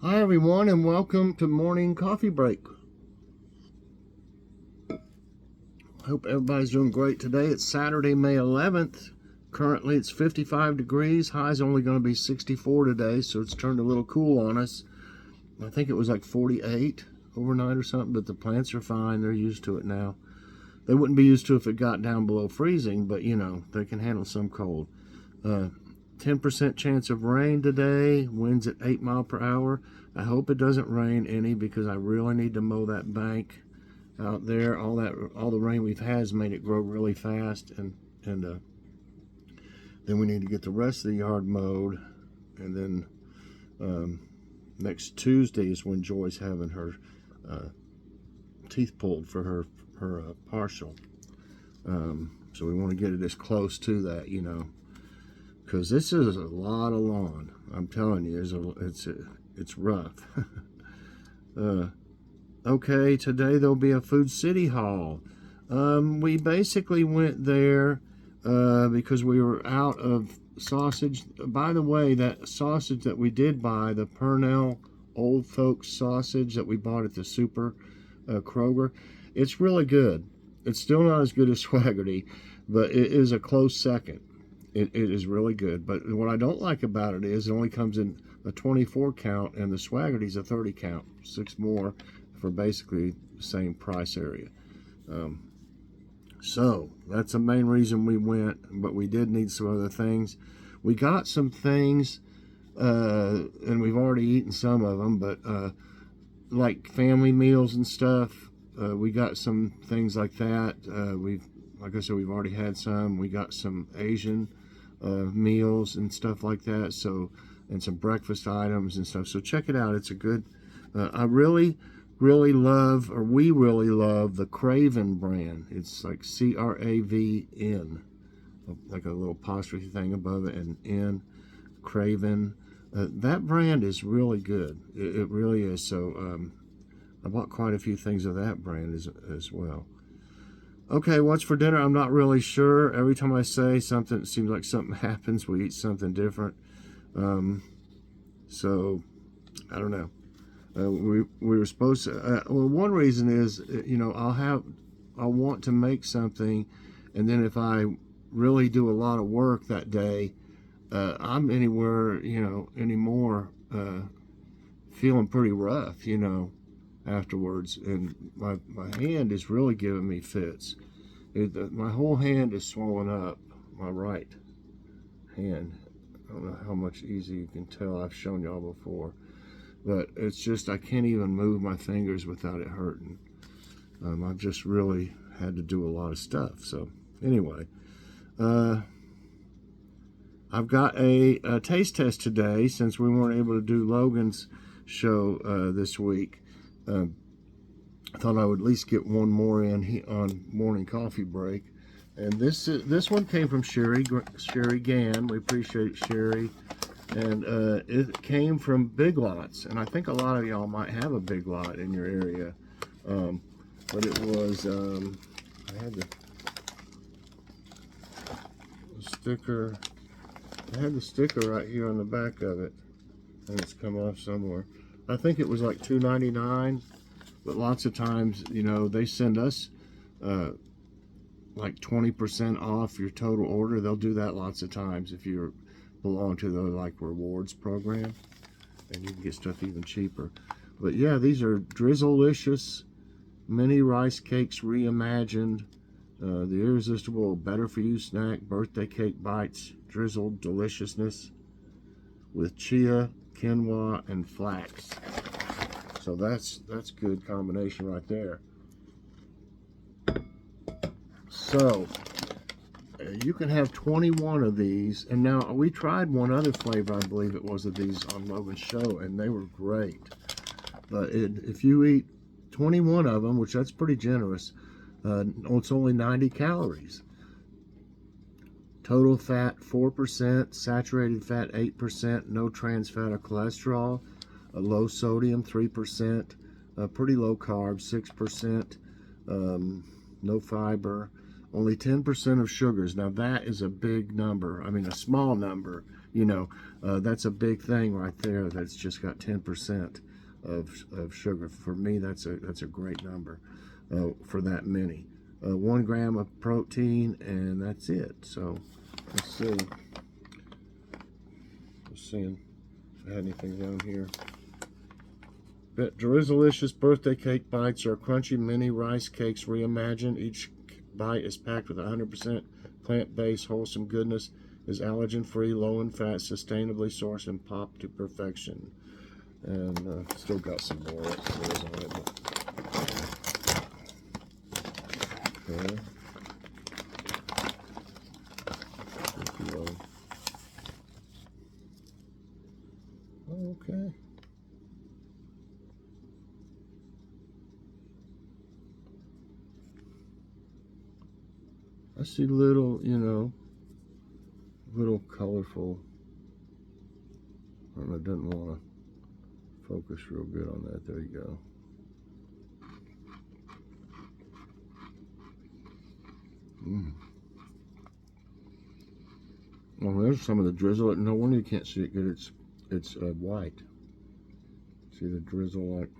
Hi everyone, and welcome to Morning Coffee Break. I hope everybody's doing great today. It's Saturday, May 11th. Currently it's 55 degrees. High's only going to be 64 today, so it's turned a little cool on us. I think it was like 48 overnight or something, but the plants are fine. They're used to it now. They wouldn't be used to it if it got down below freezing, but you know, they can handle some cold. 10% chance of rain today, winds at 8 miles per hour. I hope it doesn't rain any because I really need to mow that bank out there. All the rain we've had has made it grow really fast, and then we need to get the rest of the yard mowed. And then next Tuesday is when Joy's having her teeth pulled for her partial. So we want to get it as close to that, you know, because this is a lot of lawn. I'm telling you, it's rough. Okay, today there'll be a Food City haul. We basically went there because we were out of sausage. By the way, that sausage that we did buy, the Purnell Old Folks sausage that we bought at the Super Kroger, it's really good. It's still not as good as Swaggerty, but it is a close second. It is really good. But what I don't like about it is it only comes in a 24 count, and the Swaggerty's a 30 count, 6 more for basically the same price area. So that's the main reason we went, but we did need some other things. We got some things, and we've already eaten some of them, but like family meals and stuff, we got some things like that. Like I said, we've already had some. We got some Asian meals and stuff like that, so, and some breakfast items and stuff. So check it out. It's a good, I really love, or we really love, the Craven brand. It's like CRAVN, like a little apostrophe thing above it, and N, Craven. That brand is really good. It really is. So I bought quite a few things of that brand as well. Okay, what's for dinner? I'm not really sure. Every time I say something, it seems like something happens. We eat something different. So I don't know. We were supposed to. Well, one reason is, you know, I'll want to make something, and then if I really do a lot of work that day, I'm anymore feeling pretty rough, you know, afterwards, and my hand is really giving me fits. My whole hand is swollen up, my right hand. I don't know how much easier you can tell. I've shown y'all before, but it's just I can't even move my fingers without it hurting. I've just really had to do a lot of stuff. So anyway, I've got a taste test today since we weren't able to do Logan's show this week. I thought I would at least get one more in on Morning Coffee Break, and this one came from Sherry Gann. We appreciate Sherry, and it came from Big Lots, and I think a lot of y'all might have a Big Lot in your area, but it was I had the sticker. I had the sticker right here on the back of it, and it's come off somewhere. I think it was like $2.99, but lots of times, you know, they send us like 20% off your total order. They'll do that lots of times if you belong to the like rewards program, and you can get stuff even cheaper. But yeah, these are Drizzilicious mini rice cakes reimagined. The irresistible better for you snack birthday cake bites, drizzled deliciousness with chia, quinoa, and flax. So that's good combination right there. So you can have 21 of these, and now we tried one other flavor, I believe it was, of these on Logan's show, and they were great. But if you eat 21 of them, which that's pretty generous, it's only 90 calories. Total fat 4%, saturated fat 8%, no trans fat or cholesterol, low sodium 3%, pretty low carb 6%, no fiber, only 10% of sugars. Now that is a big number. I mean, a small number. That's a big thing right there. That's just got 10% of sugar. For me, that's a great number for that many. 1 gram of protein, and that's it. So let's see. Let's see if I had anything down here. Drizzilicious birthday cake bites are crunchy mini rice cakes reimagined. Each bite is packed with 100% plant-based wholesome goodness, is allergen-free, low in fat, sustainably sourced, and popped to perfection. And still got some more upstairs on it. Okay. Okay. I see little, little colorful. I don't know, it doesn't want to focus real good on that. There you go. Oh, there's some of the drizzle. No wonder you can't see it good. It's white. See the drizzle like.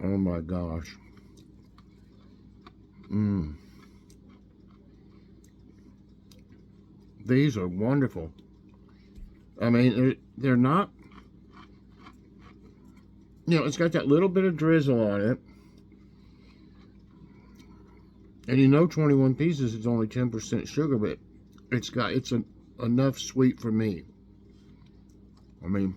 Oh my gosh. These are wonderful. I mean, they're not, it's got that little bit of drizzle on it. And 21 pieces is only 10% sugar, but it's enough sweet for me. I mean,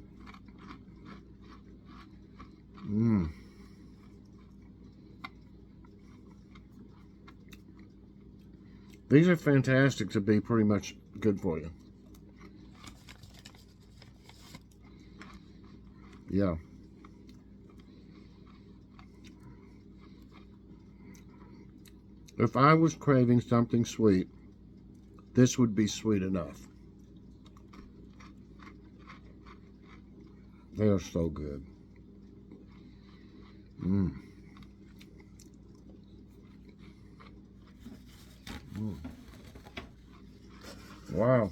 these are fantastic to be pretty much good for you. Yeah. If I was craving something sweet, this would be sweet enough. They are so good. Wow.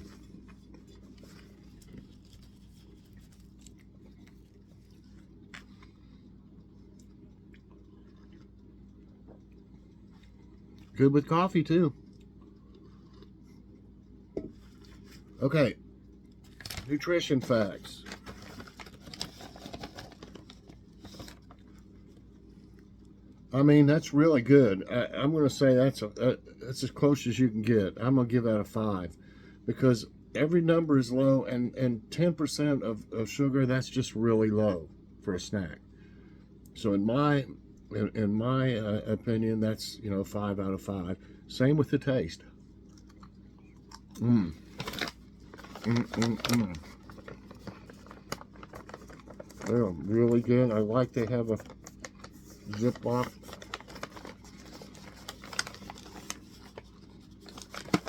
Good with coffee too. Okay. Nutrition facts. I mean, that's really good. I'm going to say that's as close as you can get. I'm going to give that a 5 because every number is low, and 10% of sugar, that's just really low for a snack. So in my opinion, that's 5 out of 5. Same with the taste. They're really good. I like they have a Ziploc.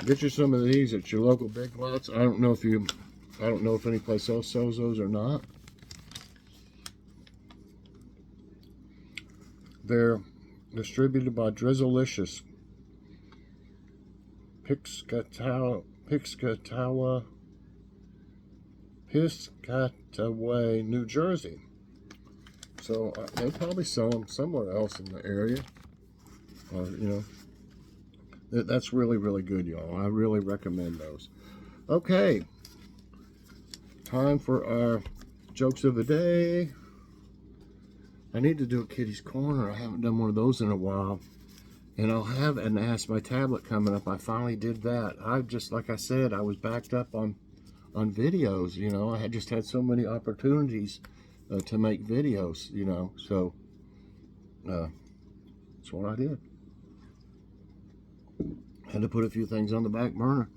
Get you some of these at your local Big Lots. I don't know if any place else sells those or not. They're distributed by Drizzilicious, Piscataway, New Jersey. So they probably sell them somewhere else in the area. Or, that's really, really good, y'all. I really recommend those. Okay. Time for our jokes of the day. I need to do a Kitty's Corner. I haven't done one of those in a while. And I'll have an Ask My Tablet coming up. I finally did that. Like I said, I was backed up on videos, I had just had so many opportunities to make videos, so that's what I did. Had to put a few things on the back burner.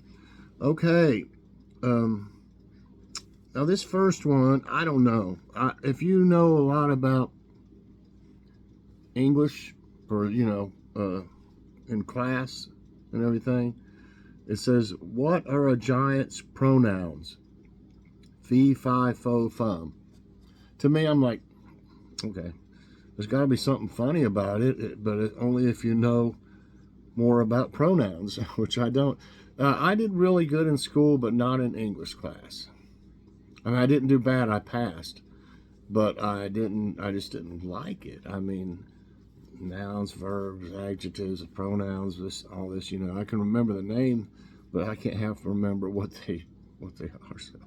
Okay. Now this first one, I don't know. If you know a lot about English or, in class and everything, it says, what are a giant's pronouns? Fee, fi, fo, fum. To me, I'm like, okay. There's got to be something funny about it, but only if you know more about pronouns, which I don't. I did really good in school, but not in English class. I mean, I didn't do bad. I passed, but I just didn't like it. I mean, nouns, verbs, adjectives, pronouns, all this. I can remember the name, but I can't have to remember what they are. So,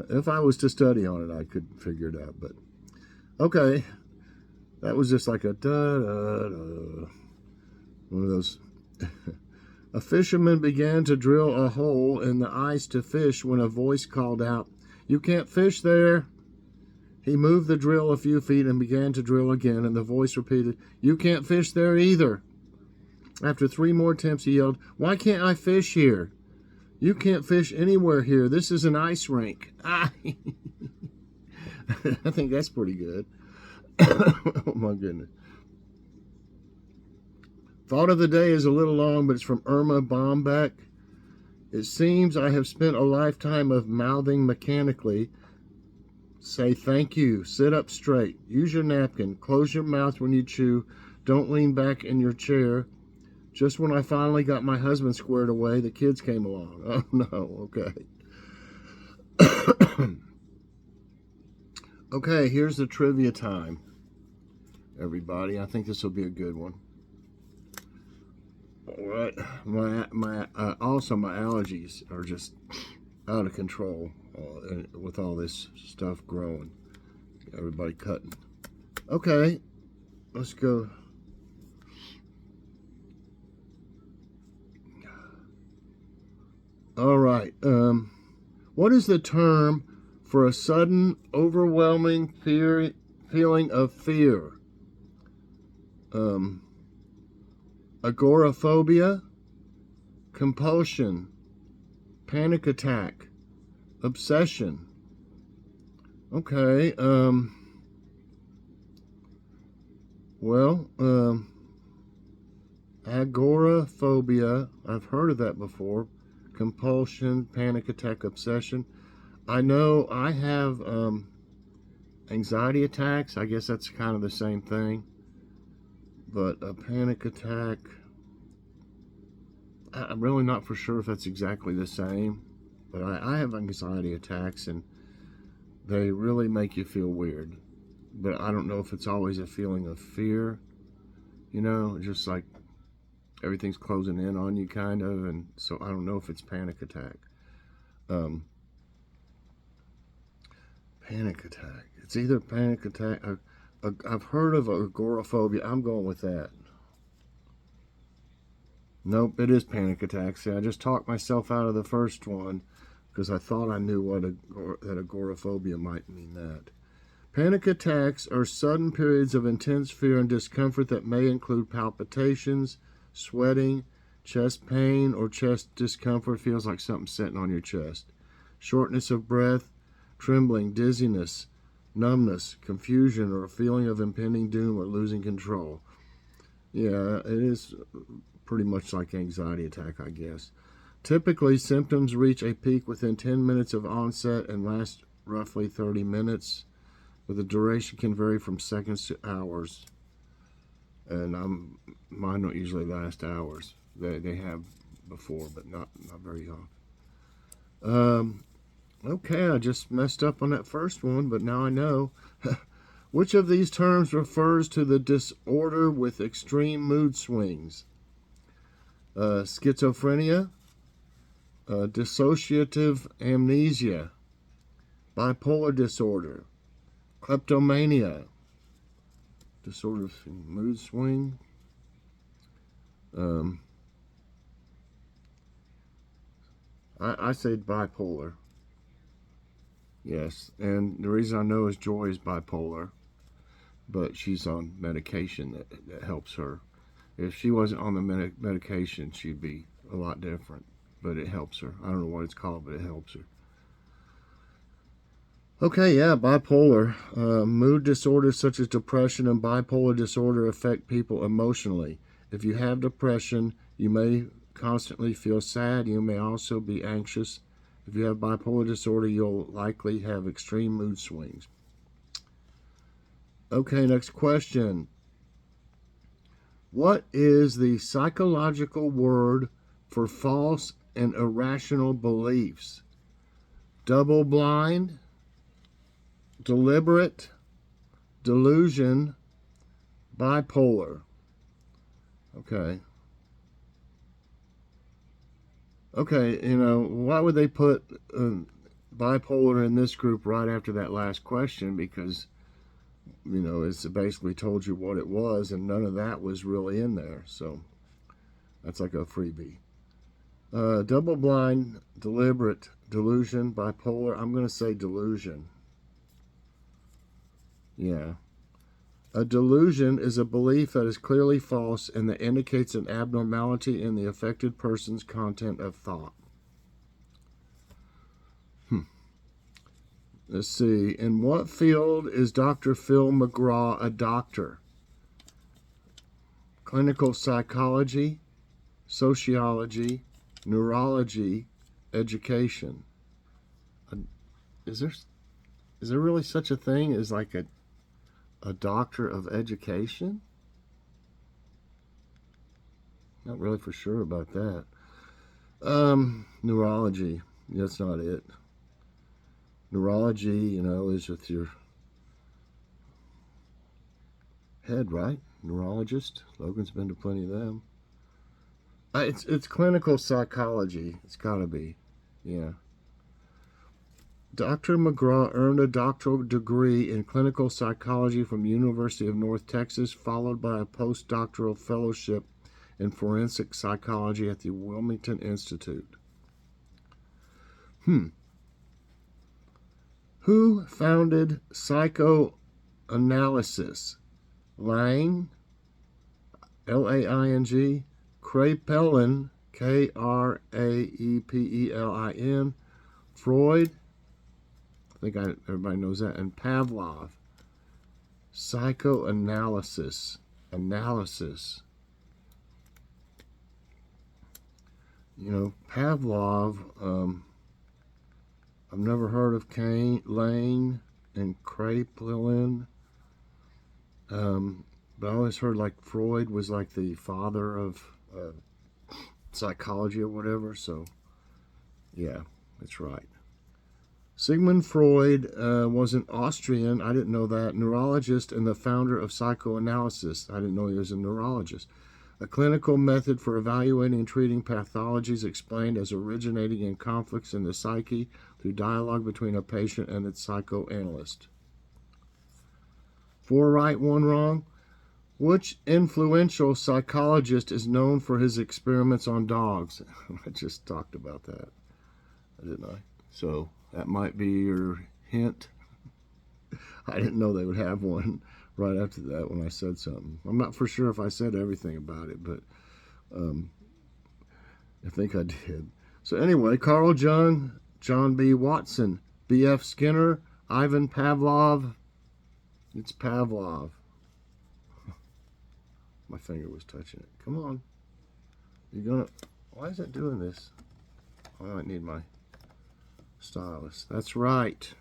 if I was to study on it, I could figure it out. But okay, that was just like a da da da. One of those. A fisherman began to drill a hole in the ice to fish when a voice called out, "You can't fish there." He moved the drill a few feet and began to drill again, and the voice repeated, "You can't fish there either." After 3 more attempts, he yelled, "Why can't I fish here? You can't fish anywhere here. This is an ice rink." I think that's pretty good. Oh, my goodness. Thought of the day is a little long, but it's from Irma Bombeck. It seems I have spent a lifetime of mouthing mechanically. Say thank you. Sit up straight. Use your napkin. Close your mouth when you chew. Don't lean back in your chair. Just when I finally got my husband squared away, the kids came along. Oh, no. Okay. Okay, here's the trivia time, everybody. I think this will be a good one. All right. Also, my allergies are just out of control with all this stuff growing. Everybody cutting. Okay, let's go. All right. What is the term for a sudden, overwhelming feeling of fear? Agoraphobia, compulsion, panic attack, obsession. Okay. Agoraphobia. I've heard of that before. Compulsion, panic attack, obsession. I know I have anxiety attacks. I guess that's kind of the same thing. But a panic attack, I'm really not for sure if that's exactly the same. But I have anxiety attacks, and they really make you feel weird. But I don't know if it's always a feeling of fear. Just like everything's closing in on you, kind of. And so I don't know if it's panic attack. Panic attack. It's either panic attack. I've heard of agoraphobia. I'm going with that. Nope, it is panic attack. See, I just talked myself out of the first one because I thought I knew that agoraphobia might mean that. Panic attacks are sudden periods of intense fear and discomfort that may include palpitations, sweating, chest pain, or chest discomfort. Feels like something sitting on your chest. Shortness of breath, trembling, dizziness, numbness, confusion, or a feeling of impending doom or losing control. Yeah, it is pretty much like anxiety attack, I guess. Typically, symptoms reach a peak within 10 minutes of onset and last roughly 30 minutes, but the duration can vary from seconds to hours. And mine don't usually last hours. They have before, but not very often. Okay, I just messed up on that first one, but now I know. Which of these terms refers to the disorder with extreme mood swings? Schizophrenia, dissociative amnesia, bipolar disorder, kleptomania, disorder of mood swing. I say bipolar. Yes, and the reason I know is Joy is bipolar, but she's on medication that helps her. If she wasn't on the medication, she'd be a lot different, but it helps her. I don't know what it's called, but it helps her. Okay, yeah, bipolar. Mood disorders such as depression and bipolar disorder affect people emotionally. If you have depression, you may constantly feel sad. You may also be anxious. If you have bipolar disorder, you'll likely have extreme mood swings. Okay, next question. What is the psychological word for false and irrational beliefs? Double blind, deliberate, delusion, bipolar. Okay. Okay, why would they put bipolar in this group right after that last question? Because, it's basically told you what it was, and none of that was really in there. So that's like a freebie. Double blind, deliberate, delusion, bipolar. I'm going to say delusion. Yeah. A delusion is a belief that is clearly false and that indicates an abnormality in the affected person's content of thought. Let's see. In what field is Dr. Phil McGraw a doctor? Clinical psychology, sociology, neurology, education. Is there really such a thing as like a doctor of education? Not really for sure about that. Neurology. That's not it. Neurology, is with your head, right? Neurologist. Logan's been to plenty of them. It's clinical psychology. It's got to be. Yeah. Dr. McGraw earned a doctoral degree in clinical psychology from the University of North Texas, followed by a postdoctoral fellowship in forensic psychology at the Wilmington Institute. Who founded psychoanalysis? Lang, Laing, Kraepelin, Kraepelin, Freud, I think everybody knows that, and Pavlov. Psychoanalysis, analysis. Pavlov, I've never heard of Lang and Kraepelin. But I always heard like Freud was like the father of psychology or whatever. So, yeah, that's right. Sigmund Freud was an Austrian, I didn't know that, neurologist and the founder of psychoanalysis. I didn't know he was a neurologist. A clinical method for evaluating and treating pathologies explained as originating in conflicts in the psyche through dialogue between a patient and its psychoanalyst. 4 right, 1 wrong. Which influential psychologist is known for his experiments on dogs? I just talked about that, didn't I? So that might be your hint. I didn't know they would have one right after that when I said something. I'm not for sure if I said everything about it, but I think I did. So anyway, Carl Jung, John B. Watson, B.F. Skinner, Ivan Pavlov. It's Pavlov. My finger was touching it. Come on. Why is it doing this? I might need my stylus. That's right.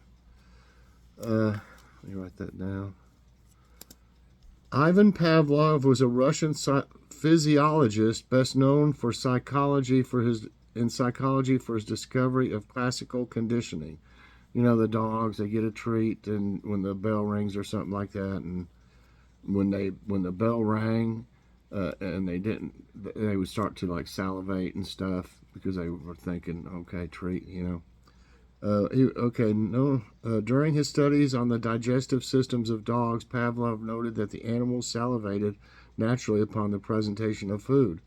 Let me write that down. Ivan Pavlov was a Russian physiologist best known for psychology for his discovery of classical conditioning. The dogs, they get a treat and when the bell rings or something like that, and when the bell rang and they would start to like salivate and stuff because they were thinking, okay, treat, During his studies on the digestive systems of dogs, Pavlov noted that the animals salivated naturally upon the presentation of food.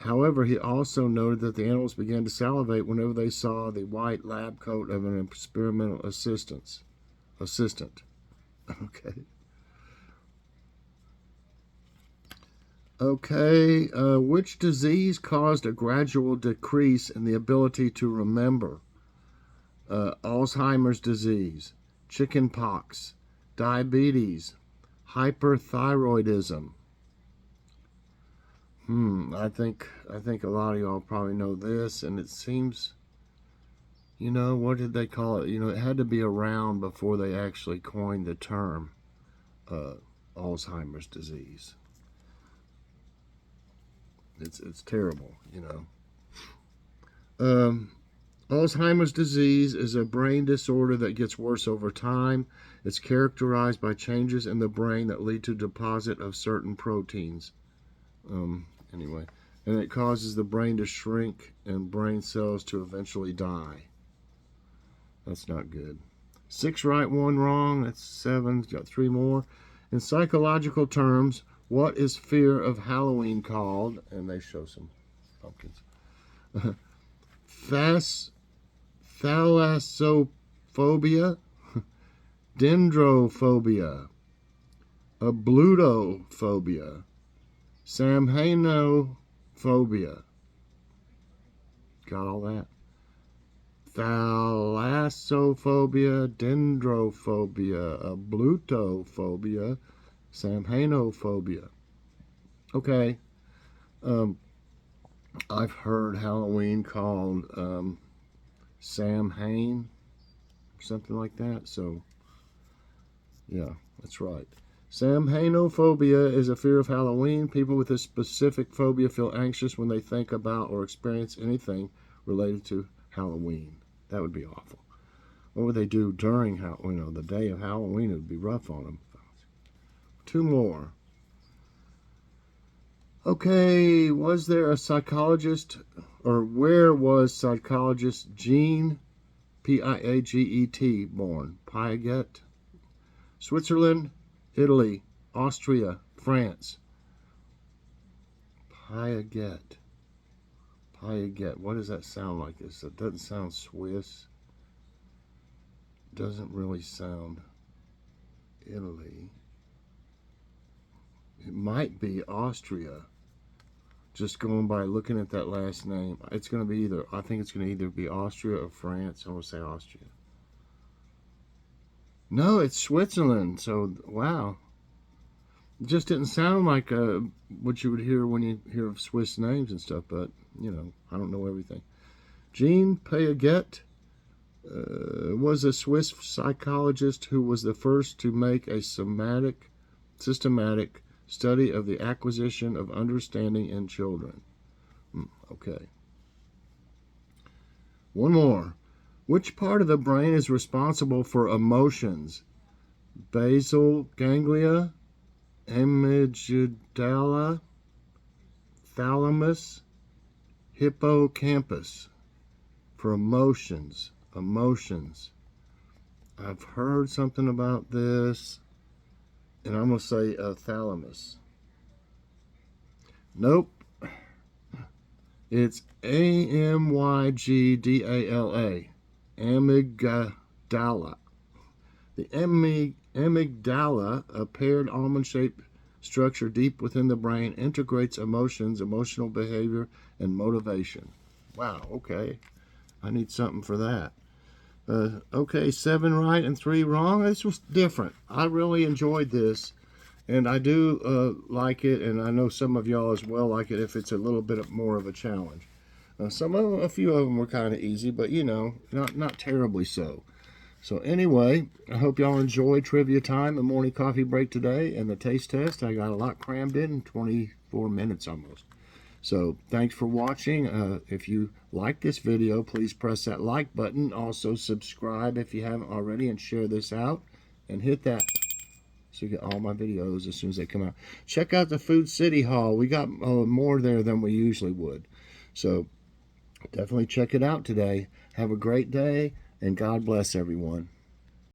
However, he also noted that the animals began to salivate whenever they saw the white lab coat of an experimental assistant. Okay, which disease caused a gradual decrease in the ability to remember? Alzheimer's disease, chicken pox, diabetes, hyperthyroidism. I think a lot of y'all probably know this, and it seems, what did they call it? It had to be around before they actually coined the term. Alzheimer's disease. It's terrible, you know. Alzheimer's disease is a brain disorder that gets worse over time. It's characterized by changes in the brain that lead to deposit of certain proteins. Anyway, and it causes the brain to shrink and brain cells to eventually die. That's not good. 6 right, 1 wrong. That's 7. Got 3 more. In psychological terms, what is fear of Halloween called? And they show some pumpkins. Thalassophobia, dendrophobia, ablutophobia, samhainophobia. Got all that? Thalassophobia, dendrophobia, ablutophobia, samhainophobia. Okay. I've heard Halloween called Samhain, something like that. So, yeah, that's right. Samhainophobia is a fear of Halloween. People with this specific phobia feel anxious when they think about or experience anything related to Halloween. That would be awful. What would they do during the day of Halloween? It would be rough on them. 2 more. Okay, was there a psychologist, or where was psychologist Jean, Piaget, born? Piaget? Switzerland, Italy, Austria, France. Piaget. Piaget. What does that sound like? This? It doesn't sound Swiss. Doesn't really sound Italy. It might be Austria. Just going by looking at that last name. It's going to be either, I think it's going to either be Austria or France. I'm going to say Austria. No, it's Switzerland. So, wow. It just didn't sound like what you would hear when you hear of Swiss names and stuff, but, you know, I don't know everything. Jean Piaget was a Swiss psychologist who was the first to make a systematic study of the acquisition of understanding in children. Okay. 1 more. Which part of the brain is responsible for emotions? Basal ganglia, amygdala, thalamus, hippocampus. For emotions. I've heard something about this, and I'm going to say thalamus. Nope. It's amygdala. Amygdala. The amygdala, a paired almond-shaped structure deep within the brain, integrates emotions, emotional behavior, and motivation. Wow, okay. I need something for that. Okay, 7 right and 3 wrong. This was different. I really enjoyed this, and I do like it, and I know some of y'all as well like it if it's a little bit more of a challenge. A few of them were kind of easy, but you know, not terribly so. So anyway, I hope y'all enjoyed trivia time and morning coffee break today, and the taste test. I got a lot crammed in 24 minutes almost. So thanks for watching. If you like this video, please press that like button. Also subscribe if you haven't already, and share this out, and hit that so you get all my videos as soon as they come out. Check out the Food City Haul. We got more there than we usually would. So definitely check it out today. Have a great day, and God bless everyone.